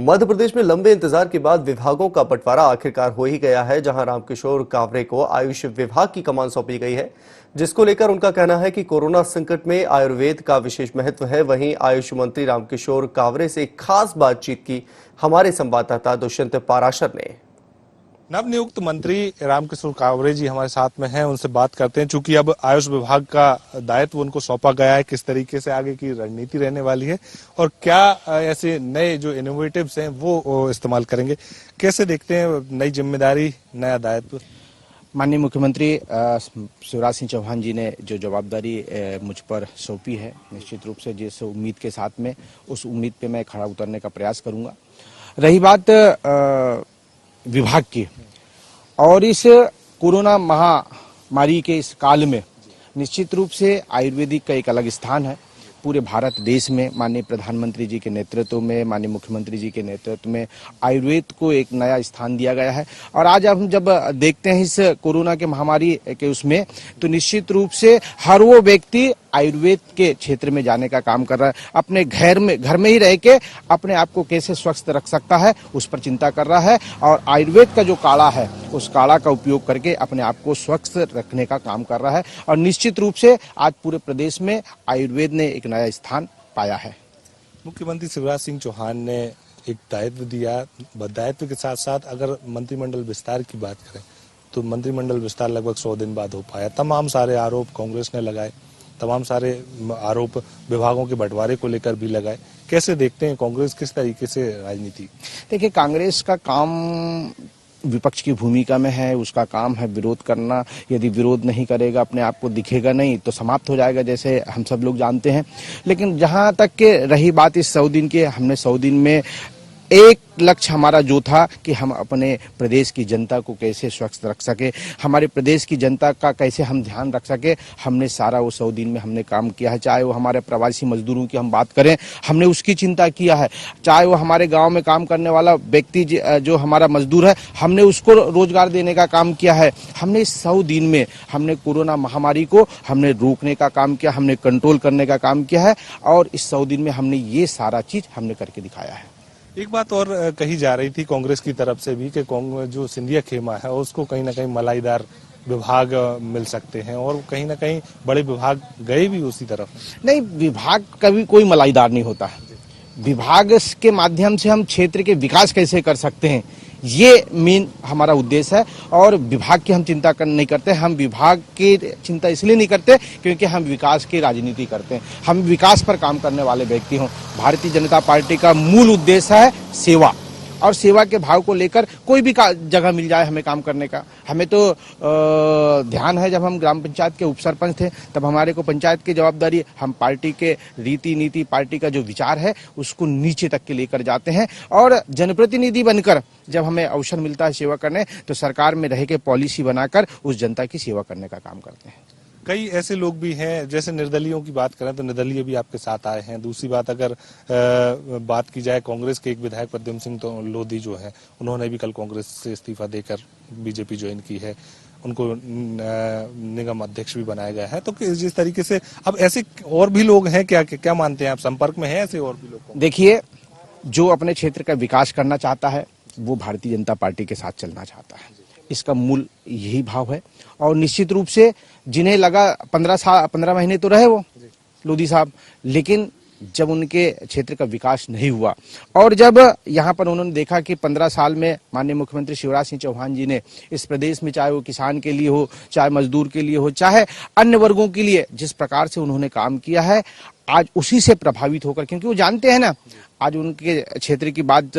मध्य प्रदेश में लंबे इंतजार के बाद विभागों का बंटवारा आखिरकार हो ही गया है, जहां रामकिशोर कावरे को आयुष विभाग की कमान सौंपी गई है, जिसको लेकर उनका कहना है कि कोरोना संकट में आयुर्वेद का विशेष महत्व है। वहीं आयुष मंत्री रामकिशोर कावरे से खास बातचीत की हमारे संवाददाता दुष्यंत पाराशर ने। नवनियुक्त मंत्री रामकिशोर कावरे जी हमारे साथ में हैं, उनसे बात करते हैं। चूंकि अब आयुष विभाग का दायित्व उनको सौंपा गया है, किस तरीके से आगे की रणनीति रहने वाली है और क्या ऐसे नए जो इनोवेटिव्स हैं वो इस्तेमाल करेंगे, कैसे देखते हैं नई जिम्मेदारी, नया दायित्व? माननीय मुख्यमंत्री शिवराज सिंह चौहान जी ने जो जवाबदारी मुझ पर सौंपी है, निश्चित रूप से जिस उम्मीद के साथ में उस उम्मीद पे मैं खड़ा उतरने का प्रयास करूंगा। रही बात विभाग की, और इस कोरोना महामारी के इस काल में निश्चित रूप से आयुर्वेदिक का एक अलग स्थान है पूरे भारत देश में। माननीय प्रधानमंत्री जी के नेतृत्व में, माननीय मुख्यमंत्री जी के नेतृत्व में आयुर्वेद को एक नया स्थान दिया गया है। और आज हम जब देखते हैं इस कोरोना के महामारी के उसमें, तो निश्चित रूप से हर वो व्यक्ति आयुर्वेद के क्षेत्र में जाने का काम कर रहा है। अपने घर में ही रह के अपने आप को कैसे स्वस्थ रख सकता है उस पर चिंता कर रहा है, और आयुर्वेद का जो काढ़ा है उस काढ़ा का उपयोग करके अपने आप को स्वस्थ रखने का काम कर रहा है। और निश्चित रूप से आज पूरे प्रदेश में आयुर्वेद ने एक नया स्थान पाया है। मुख्यमंत्री शिवराज सिंह चौहान ने एक दायित्व दिया, दायित्व के साथ साथ अगर मंत्रिमंडल विस्तार की बात करें तो मंत्रिमंडल विस्तार लगभग 100 दिन बाद हो पाया। तमाम सारे आरोप कांग्रेस ने लगाए, तमाम सारे आरोप विभागों के बंटवारे को लेकर भी लगाए। कैसे देखते हैं कांग्रेस किस तरीके से राजनीति? देखिए, कांग्रेस का काम विपक्ष की भूमिका में है, उसका काम है विरोध करना। यदि विरोध नहीं करेगा, अपने आप को दिखेगा नहीं, तो समाप्त हो जाएगा, जैसे हम सब लोग जानते हैं। लेकिन जहां तक के रही बात इस 100 दिन की, हमने 100 दिन में एक लक्ष्य हमारा जो था कि हम अपने प्रदेश की जनता को कैसे स्वस्थ रख सके, हमारे प्रदेश की जनता का कैसे हम ध्यान रख सके, हमने सारा वो 100 दिन में हमने काम किया है। चाहे वो हमारे प्रवासी मजदूरों की हम बात करें, हमने उसकी चिंता किया है। चाहे वो हमारे गांव में काम करने वाला व्यक्ति जो हमारा मजदूर है, हमने उसको रोजगार देने का काम किया है। हमने इस 100 दिन में हमने कोरोना महामारी को हमने रोकने का काम किया, हमने कंट्रोल करने का काम किया है, और इस 100 दिन में हमने ये सारा चीज हमने करके दिखाया है। एक बात और कही जा रही थी कांग्रेस की तरफ से भी कि जो सिंधिया खेमा है उसको कहीं ना कहीं मलाईदार विभाग मिल सकते हैं, और कहीं ना कहीं बड़े विभाग गए भी उसी तरफ। नहीं, विभाग कभी कोई मलाईदार नहीं होता। विभाग के माध्यम से हम क्षेत्र के विकास कैसे कर सकते हैं, ये मेन हमारा उद्देश्य है। और विभाग की हम चिंता नहीं करते, हम विभाग की चिंता इसलिए नहीं करते क्योंकि हम विकास की राजनीति करते हैं। हम विकास पर काम करने वाले व्यक्ति हों। भारतीय जनता पार्टी का मूल उद्देश्य है सेवा, और सेवा के भाव को लेकर कोई भी जगह मिल जाए हमें काम करने का। हमें तो ध्यान है, जब हम ग्राम पंचायत के उपसरपंच थे तब हमारे को पंचायत की जवाबदारी, हम पार्टी के रीति नीति, पार्टी का जो विचार है उसको नीचे तक के लेकर जाते हैं। और जनप्रतिनिधि बनकर जब हमें अवसर मिलता है सेवा करने, तो सरकार में रह के पॉलिसी बनाकर उस जनता की सेवा करने का काम करते हैं। कई ऐसे लोग भी हैं, जैसे निर्दलीयों की बात करें तो निर्दलीय भी आपके साथ आए हैं। दूसरी बात अगर बात की जाए, कांग्रेस के एक विधायक प्रद्युम्न सिंह तो लोधी जो है, उन्होंने भी कल कांग्रेस से इस्तीफा देकर बीजेपी ज्वाइन की है, उनको निगम अध्यक्ष भी बनाया गया है। तो जिस तरीके से अब ऐसे और भी लोग हैं, क्या मानते हैं आप, संपर्क में हैं ऐसे और भी लोग? देखिए, जो अपने क्षेत्र का विकास करना चाहता है वो भारतीय जनता पार्टी के साथ चलना चाहता है, इसका मूल यही भाव है। और निश्चित रूप से जिन्हें लगा 15 महीने तो रहे वो लोधी साहब, लेकिन जब उनके क्षेत्र का विकास नहीं हुआ, और जब यहाँ पर उन्होंने देखा कि 15 साल में माननीय मुख्यमंत्री शिवराज सिंह चौहान जी ने इस प्रदेश में, चाहे वो किसान के लिए हो, चाहे मजदूर के लिए हो, चाहे अन्य वर्गों के लिए, जिस प्रकार से उन्होंने काम किया है, आज उसी से प्रभावित होकर, क्योंकि वो जानते हैं ना, आज उनके क्षेत्र की बात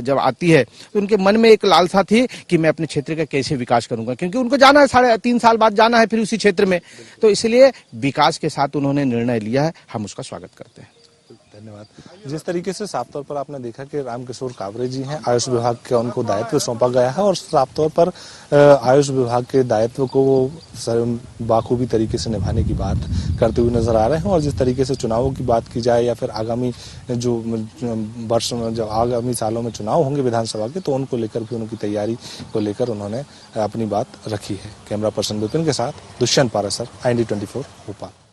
जब आती है तो उनके मन में एक लालसा थी कि मैं अपने क्षेत्र का कैसे विकास करूंगा, क्योंकि उनको जाना है, 3.5 साल बाद जाना है फिर उसी क्षेत्र में। तो इसलिए विकास के साथ उन्होंने निर्णय लिया है, हम उसका स्वागत करते हैं। धन्यवाद। जिस तरीके से साफ तौर पर आपने देखा कि रामकिशोर कावरे जी हैं, आयुष विभाग का उनको दायित्व सौंपा गया है, और साफ तौर पर आयुष विभाग के दायित्व को वो बाखूबी तरीके से निभाने की बात करते हुए नजर आ रहे हैं। और जिस तरीके से चुनावों की बात की जाए, या फिर आगामी जो वर्ष में, जब आगामी सालों में चुनाव होंगे विधानसभा के, तो उनको लेकर भी उनकी तैयारी को लेकर उन्होंने अपनी बात रखी है। कैमरा पर्सन विपिन के साथ दुष्यंत पाराशर, IND 24 भोपाल।